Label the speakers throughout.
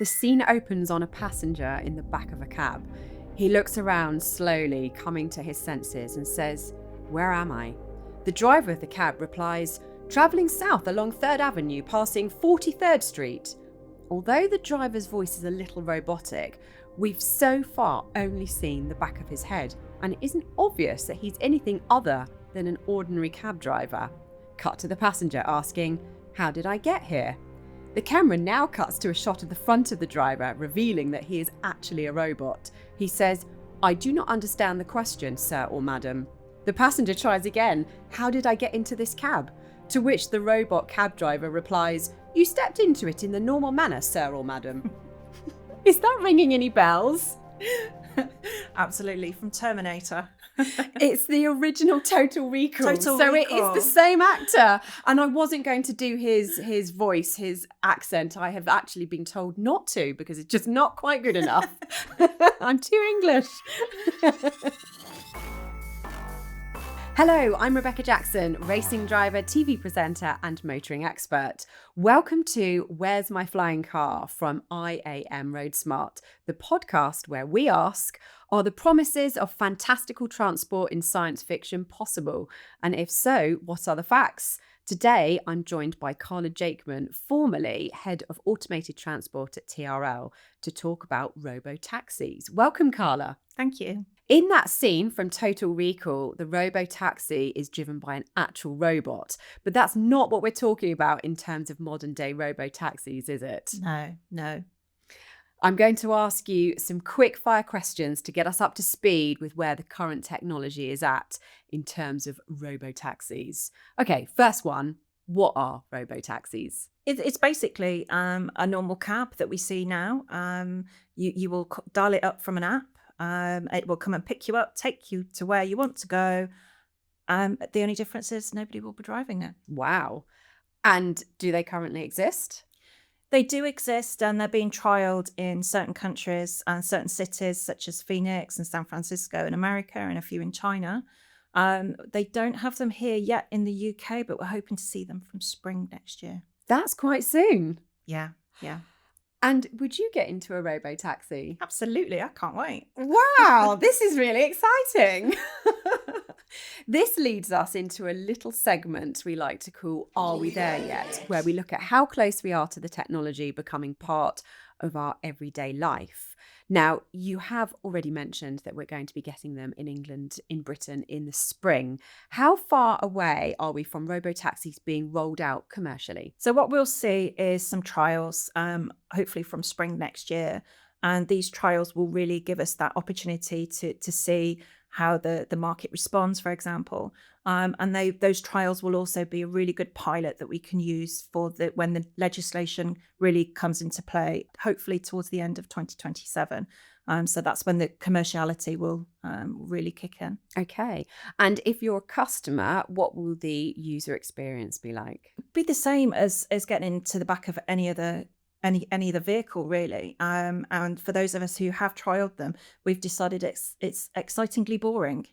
Speaker 1: The scene opens on a passenger in the back of a cab. He looks around slowly, coming to his senses, and says, "Where am I?" The driver of the cab replies, "Travelling south along 3rd Avenue, passing 43rd Street." Although the driver's voice is a little robotic, we've so far only seen the back of his head, and it isn't obvious that he's anything other than an ordinary cab driver. Cut to the passenger asking, "How did I get here?" The camera now cuts to a shot of the front of the driver, revealing that he is actually a robot. He says, "I do not understand the question, sir or madam." The passenger tries again, "How did I get into this cab?" To which the robot cab driver replies, "You stepped into it in the normal manner, sir or madam." Is that ringing any bells?
Speaker 2: Absolutely, from Terminator.
Speaker 1: It's the original Total Recall.
Speaker 2: Total
Speaker 1: so
Speaker 2: Recall.
Speaker 1: It is the same actor. And I wasn't going to do his voice, his accent. I have actually been told not to because it's just not quite good enough. I'm too English. Hello, I'm Rebecca Jackson, racing driver, TV presenter, and motoring expert. Welcome to Where's My Flying Car from IAM Road Smart, the podcast where we ask, are the promises of fantastical transport in science fiction possible? And if so, what are the facts? Today, I'm joined by Carla Jakeman, formerly Head of Automated Transport at TRL, to talk about Robo Taxis. Welcome, Carla.
Speaker 2: Thank you.
Speaker 1: In that scene from Total Recall, the Robo Taxi is driven by an actual robot. But that's not what we're talking about in terms of modern day Robo Taxis, is it?
Speaker 2: No.
Speaker 1: I'm going to ask you some quick fire questions to get us up to speed with where the current technology is at in terms of Robo Taxis. Okay, first one. What are Robo Taxis?
Speaker 2: It's basically a normal cab that we see now. You will dial it up from an app. It will come and pick you up, take you to where you want to go. The only difference is nobody will be driving it.
Speaker 1: Wow. And do they currently exist?
Speaker 2: They do exist, and they're being trialled in certain countries and certain cities such as Phoenix and San Francisco in America and a few in China. They don't have them here yet in the UK, but we're hoping to see them from spring next year.
Speaker 1: That's quite soon.
Speaker 2: Yeah.
Speaker 1: And would you get into a Robo Taxi?
Speaker 2: Absolutely. I can't wait.
Speaker 1: Wow, this is really exciting. This leads us into a little segment we like to call Are We There Yet?, where we look at how close we are to the technology becoming part of our everyday life. Now, you have already mentioned that we're going to be getting them in England, in Britain in the spring. How far away are we from Robo Taxis being rolled out commercially?
Speaker 2: So what we'll see is some trials, hopefully from spring next year. And these trials will really give us that opportunity to see how the market responds, for example. And those trials will also be a really good pilot that we can use for when the legislation really comes into play, hopefully towards the end of 2027. So that's when the commerciality will really kick in.
Speaker 1: Okay. And if you're a customer, what will the user experience be like?
Speaker 2: Be the same as getting into the back of any other vehicle, really. And for those of us who have trialed them, we've decided it's excitingly boring.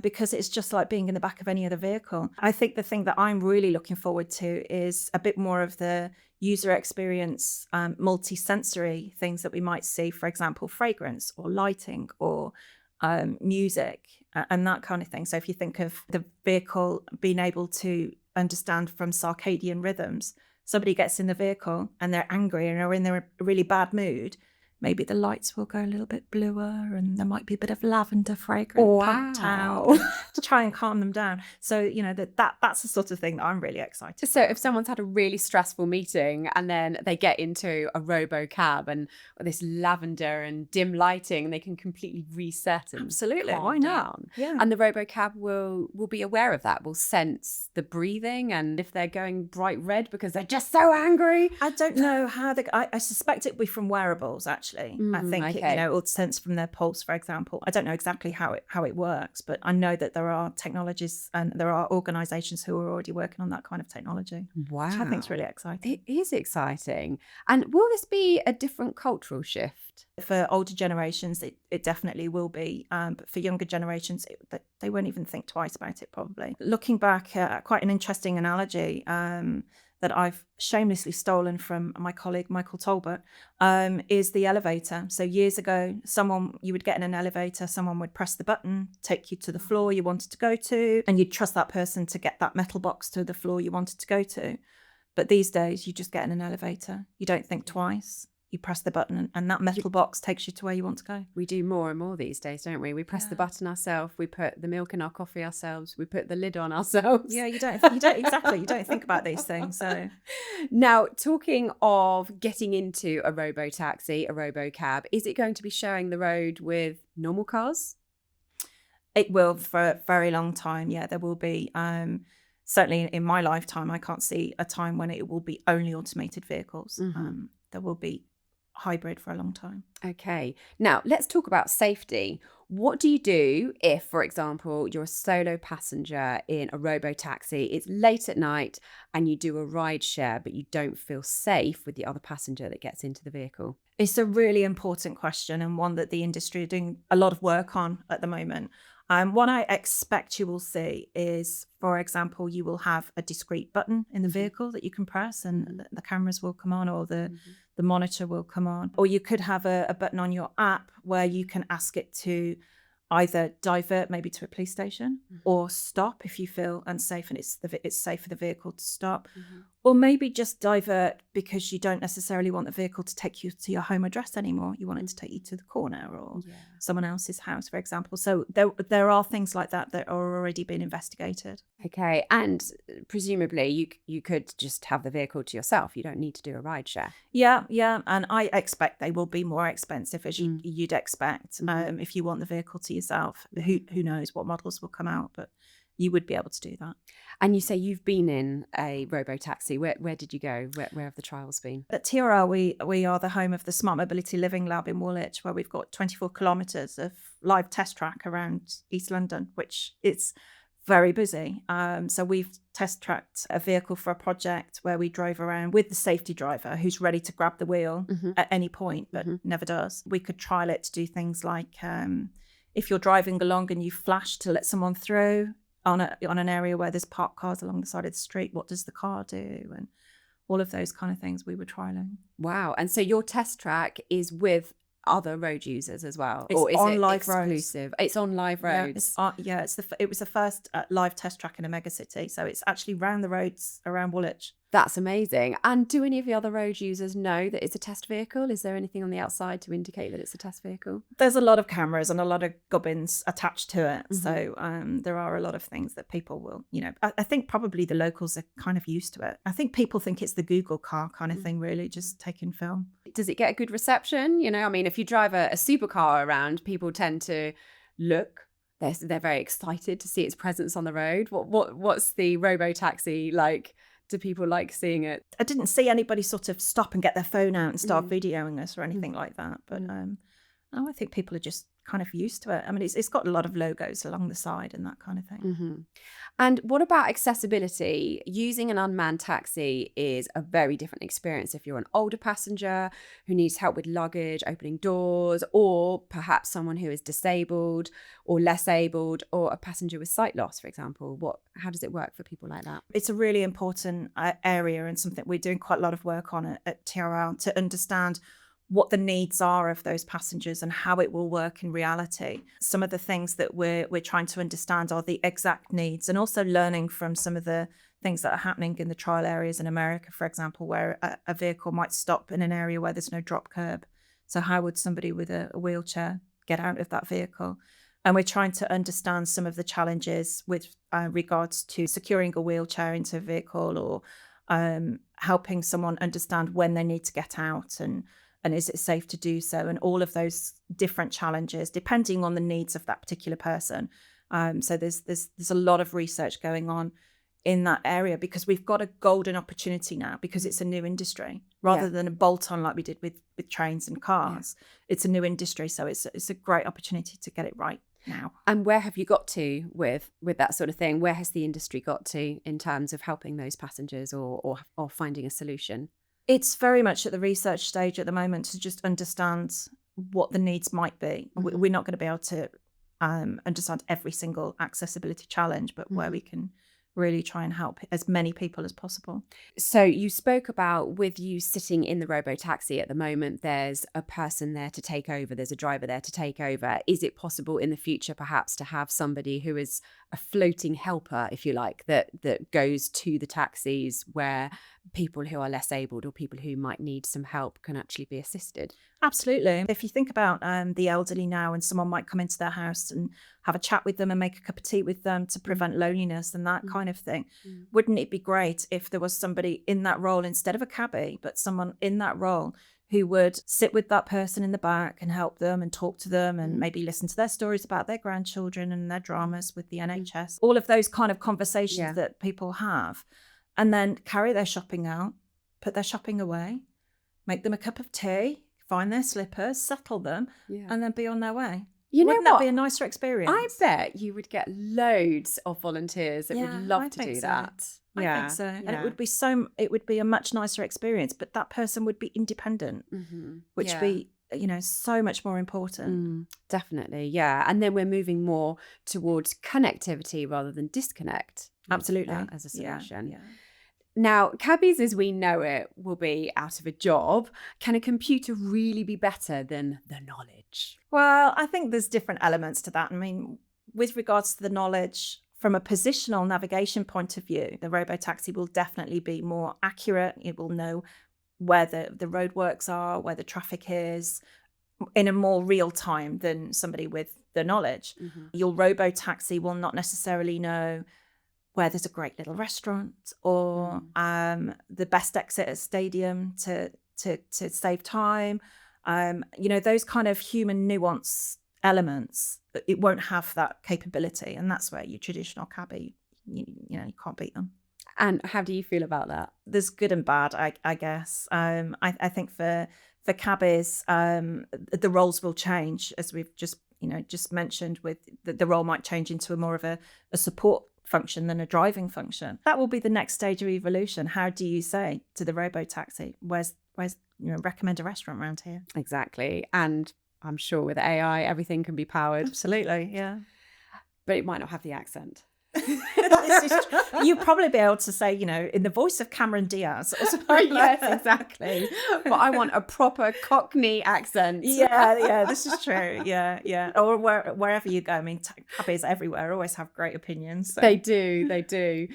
Speaker 2: Because it's just like being in the back of any other vehicle. I think the thing that I'm really looking forward to is a bit more of the user experience, multi-sensory things that we might see, for example, fragrance or lighting or music and that kind of thing. So if you think of the vehicle being able to understand from circadian rhythms, somebody gets in the vehicle and they're angry and are in a really bad mood, maybe the lights will go a little bit bluer and there might be a bit of lavender fragrance pumped out to try and calm them down. So, that's the sort of thing that I'm really excited
Speaker 1: So
Speaker 2: about.
Speaker 1: if someone's had a really stressful meeting and then they get into a robo cab and this lavender and dim lighting, they can completely reset and
Speaker 2: Absolutely.
Speaker 1: calm
Speaker 2: Why not?
Speaker 1: down.
Speaker 2: Yeah.
Speaker 1: And the robo cab will be aware of that, will sense the breathing, and if they're going bright red because they're just so angry.
Speaker 2: I don't know how I suspect it'll be from wearables, actually. I think
Speaker 1: okay.
Speaker 2: it will sense from their pulse, for example. I don't know exactly how it works, but I know that there are technologies and there are organisations who are already working on that kind of technology.
Speaker 1: Wow.
Speaker 2: Which I think is really exciting.
Speaker 1: It is exciting. And will this be a different cultural shift?
Speaker 2: For older generations, it definitely will be. But for younger generations, they won't even think twice about it, probably. Looking back at quite an interesting analogy, that I've shamelessly stolen from my colleague Michael Tolbert, is the elevator. So years ago, you would get in an elevator, someone would press the button, take you to the floor you wanted to go to, and you'd trust that person to get that metal box to the floor you wanted to go to. But these days, you just get in an elevator. You don't think twice. You press the button and that metal box takes you to where you want to go.
Speaker 1: We do more and more these days, don't we? We press the button ourselves. We put the milk in our coffee ourselves. We put the lid on ourselves.
Speaker 2: Yeah, you don't exactly. You don't think about these things. So
Speaker 1: now, talking of getting into a robo taxi, a robo cab, is it going to be sharing the road with normal cars?
Speaker 2: It will for a very long time. Yeah, there will be. Certainly in my lifetime, I can't see a time when it will be only automated vehicles. There will be hybrid for a long time.
Speaker 1: Okay. Now, let's talk about safety. What do you do if, for example, you're a solo passenger in a robo taxi, it's late at night and you do a ride share, but you don't feel safe with the other passenger that gets into the vehicle?
Speaker 2: It's a really important question and one that the industry are doing a lot of work on at the moment. What I expect you will see is, for example, you will have a discrete button in the vehicle that you can press and the cameras will come on, or the monitor will come on. Or you could have a button on your app where you can ask it to either divert maybe to a police station or stop if you feel unsafe and it's safe for the vehicle to stop. Or maybe just divert because you don't necessarily want the vehicle to take you to your home address anymore. You want it to take you to the corner or someone else's house, for example. So there are things like that are already being investigated.
Speaker 1: Okay. And presumably you could just have the vehicle to yourself. You don't need to do a ride share.
Speaker 2: Yeah. And I expect they will be more expensive, as you'd expect. If you want the vehicle to yourself, who knows what models will come out, but you would be able to do that.
Speaker 1: And you say you've been in a robo taxi. Where did you go? Where have the trials been?
Speaker 2: At TRL, we are the home of the Smart Mobility Living Lab in Woolwich, where we've got 24 kilometres of live test track around East London, which is very busy. So we've test tracked a vehicle for a project where we drove around with the safety driver who's ready to grab the wheel at any point, but never does. We could trial it to do things like if you're driving along and you flash to let someone through on an area where there's parked cars along the side of the street, what does the car do? And all of those kind of things we were trialing.
Speaker 1: Wow. And so your test track is with other road users as well?
Speaker 2: It's
Speaker 1: or is
Speaker 2: on
Speaker 1: it
Speaker 2: live
Speaker 1: exclusive? Roads. It's on live roads.
Speaker 2: It was the first live test track in a megacity. So it's actually round the roads around Woolwich.
Speaker 1: That's amazing. And do any of the other road users know that it's a test vehicle? Is there anything on the outside to indicate that it's a test vehicle?
Speaker 2: There's a lot of cameras and a lot of gubbins attached to it. So there are a lot of things that people will, I think probably the locals are kind of used to it. I think people think it's the Google car kind of thing, really, just taking film.
Speaker 1: Does it get a good reception? If you drive a supercar around, people tend to look. They're very excited to see its presence on the road. What's the robo taxi like? Do people like seeing it?
Speaker 2: I didn't see anybody sort of stop and get their phone out and start videoing us or anything like that. But I think people are just kind of used to it. I mean, it's got a lot of logos along the side and that kind of thing.
Speaker 1: And what about accessibility? Using an unmanned taxi is a very different experience if you're an older passenger who needs help with luggage, opening doors, or perhaps someone who is disabled or less abled, or a passenger with sight loss, for example. How does it work for people like that?
Speaker 2: It's a really important area and something we're doing quite a lot of work on at TRL to understand what the needs are of those passengers and how it will work in reality. Some of the things that we're trying to understand are the exact needs, and also learning from some of the things that are happening in the trial areas in America, for example, where a vehicle might stop in an area where there's no drop curb. So how would somebody with a wheelchair get out of that vehicle? And we're trying to understand some of the challenges with regards to securing a wheelchair into a vehicle, or helping someone understand when they need to get out and is it safe to do so, and all of those different challenges depending on the needs of that particular person. So there's a lot of research going on in that area because we've got a golden opportunity now because it's a new industry rather than a bolt-on like we did with trains and cars. It's a new industry, so it's a great opportunity to get it right now.
Speaker 1: And where have you got to with that sort of thing? Where has the industry got to in terms of helping those passengers or finding a solution?
Speaker 2: It's very much at the research stage at the moment to just understand what the needs might be. We're not going to be able to understand every single accessibility challenge, but where we can really try and help as many people as possible.
Speaker 1: So you spoke about, with you sitting in the Robo Taxi at the moment, there's a person there to take over, there's a driver there to take over. Is it possible in the future perhaps to have somebody who is a floating helper, if you like, that goes to the taxis where people who are less abled or people who might need some help can actually be assisted?
Speaker 2: Absolutely. If you think about the elderly now, and someone might come into their house and have a chat with them and make a cup of tea with them to prevent loneliness and that kind of thing, wouldn't it be great if there was somebody in that role instead of a cabbie, but someone in that role who would sit with that person in the back and help them and talk to them and maybe listen to their stories about their grandchildren and their dramas with the NHS, all of those kind of conversations that people have, and then carry their shopping out, put their shopping away, make them a cup of tea, find their slippers, settle them, and then be on their way. Wouldn't that be a nicer experience?
Speaker 1: I bet you would get loads of volunteers that would love to do that.
Speaker 2: I think so. And it would be a much nicer experience, but that person would be independent, which would be, so much more important.
Speaker 1: Definitely. Yeah. And then we're moving more towards connectivity rather than disconnect.
Speaker 2: Absolutely.
Speaker 1: As a solution.
Speaker 2: Yeah.
Speaker 1: Now, cabbies as we know it will be out of a job. Can a computer really be better than the knowledge?
Speaker 2: Well, I think there's different elements to that. I mean, with regards to the knowledge, from a positional navigation point of view, the Robo Taxi will definitely be more accurate. It will know where the roadworks are, where the traffic is, in a more real time than somebody with the knowledge. Your Robo Taxi will not necessarily know where there's a great little restaurant or the best exit at a stadium to save time. Those kind of human nuance elements, it won't have that capability. And that's where your traditional cabbie, you can't beat them.
Speaker 1: And how do you feel about that?
Speaker 2: There's good and bad, I guess. I think for cabbies, the roles will change, as we've just mentioned. With the role might change into more of a support function than a driving function. That will be the next stage of evolution. How do you say to the Robo Taxi, where's recommend a restaurant around here?
Speaker 1: Exactly. And I'm sure with AI everything can be powered.
Speaker 2: Absolutely, yeah.
Speaker 1: But it might not have the accent.
Speaker 2: You'd probably be able to say, in the voice of Cameron Diaz or something.
Speaker 1: Yes, exactly. But I want a proper Cockney accent.
Speaker 2: Yeah, this is true. Yeah. Or wherever you go. I mean, cabbies everywhere always have great opinions. So.
Speaker 1: They do.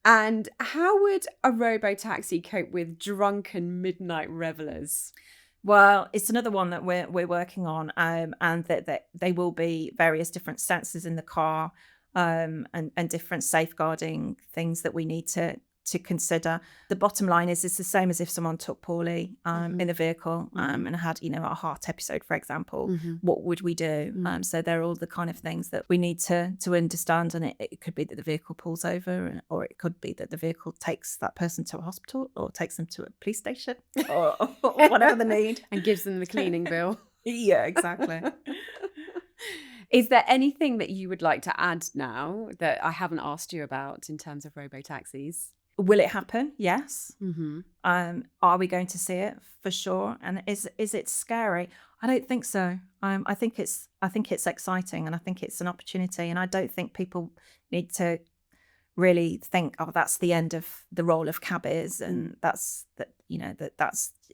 Speaker 1: And how would a Robo Taxi cope with drunken midnight revelers?
Speaker 2: Well, it's another one that we're working on, and that they will be various different sensors in the car. And different safeguarding things that we need to consider. The bottom line is it's the same as if someone took poorly in the vehicle and had a heart episode, for example. What would we do? So they're all the kind of things that we need to understand. And it could be that the vehicle pulls over, or it could be that the vehicle takes that person to a hospital or takes them to a police station or whatever the need.
Speaker 1: And gives them the cleaning bill.
Speaker 2: Yeah, exactly.
Speaker 1: Is there anything that you would like to add now that I haven't asked you about in terms of Robo Taxis?
Speaker 2: Will it happen? Yes. Are we going to see it? For sure. And is it scary? I don't think so. I think it's exciting, and I think it's an opportunity. And I don't think people need to really think, oh, that's the end of the role of cabbies, and that's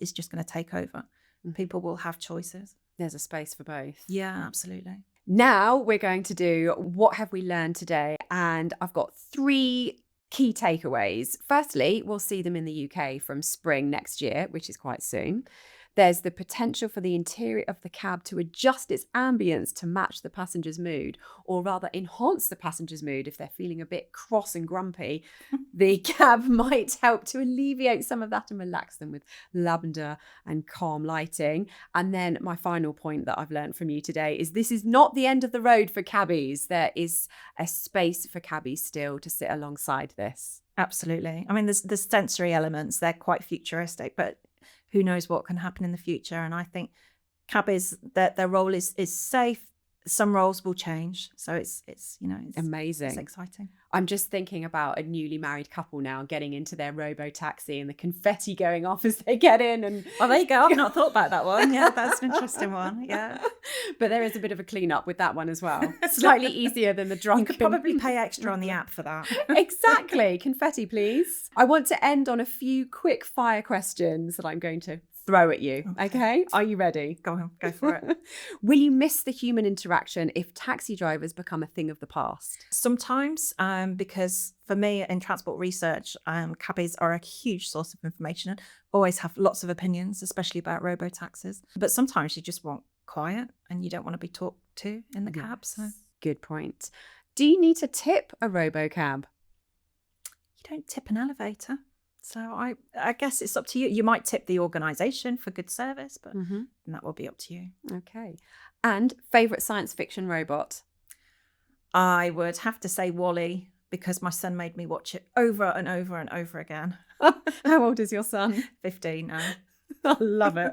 Speaker 2: just going to take over. People will have choices.
Speaker 1: There's a space for both.
Speaker 2: Yeah, absolutely.
Speaker 1: Now we're going to do what have we learned today, and I've got 3 key takeaways. Firstly, we'll see them in the UK from spring next year, which is quite soon. There's the potential for the interior of the cab to adjust its ambience to match the passenger's mood, or rather enhance the passenger's mood if they're feeling a bit cross and grumpy. The cab might help to alleviate some of that and relax them with lavender and calm lighting. And then my final point that I've learned from you today is this is not the end of the road for cabbies. There is a space for cabbies still to sit alongside this.
Speaker 2: Absolutely. I mean, there's sensory elements. They're quite futuristic, but who knows what can happen in the future. And I think cabbies, their role is safe. Some roles will change. So it's amazing. It's exciting.
Speaker 1: I'm just thinking about a newly married couple now getting into their Robo Taxi and the confetti going off as they get in. And
Speaker 2: Well, there you go. I've not thought about that one. Yeah, that's an interesting one. Yeah.
Speaker 1: But there is a bit of a clean-up with that one as well. Slightly easier than the drunk.
Speaker 2: You could probably pay extra on the app for that.
Speaker 1: Exactly. Confetti, please. I want to end on a few quick fire questions that I'm going to throw at you. Okay? Are you ready?
Speaker 2: Go on, go for it.
Speaker 1: Will you miss the human interaction if taxi drivers become a thing of the past?
Speaker 2: Sometimes, because for me in transport research, cabbies are a huge source of information and always have lots of opinions, especially about robo taxis. But sometimes you just want quiet and you don't want to be talked to in the cab. So
Speaker 1: good point. Do you need to tip a robo cab?
Speaker 2: You don't tip an elevator. So I guess it's up to you. You might tip the organisation for good service, but that will be up to you.
Speaker 1: Okay. And favourite science fiction robot?
Speaker 2: I would have to say Wall-E, because my son made me watch it over and over and over again.
Speaker 1: How old is your son?
Speaker 2: 15 now.
Speaker 1: I love it.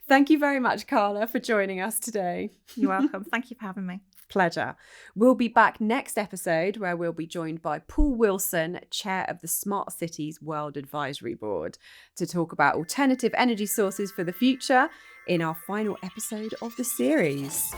Speaker 1: Thank you very much, Carla, for joining us today.
Speaker 2: You're welcome. Thank you for having me.
Speaker 1: Pleasure. We'll be back next episode where we'll be joined by Paul Wilson, chair of the Smart Cities World Advisory Board, to talk about alternative energy sources for the future in our final episode of the series.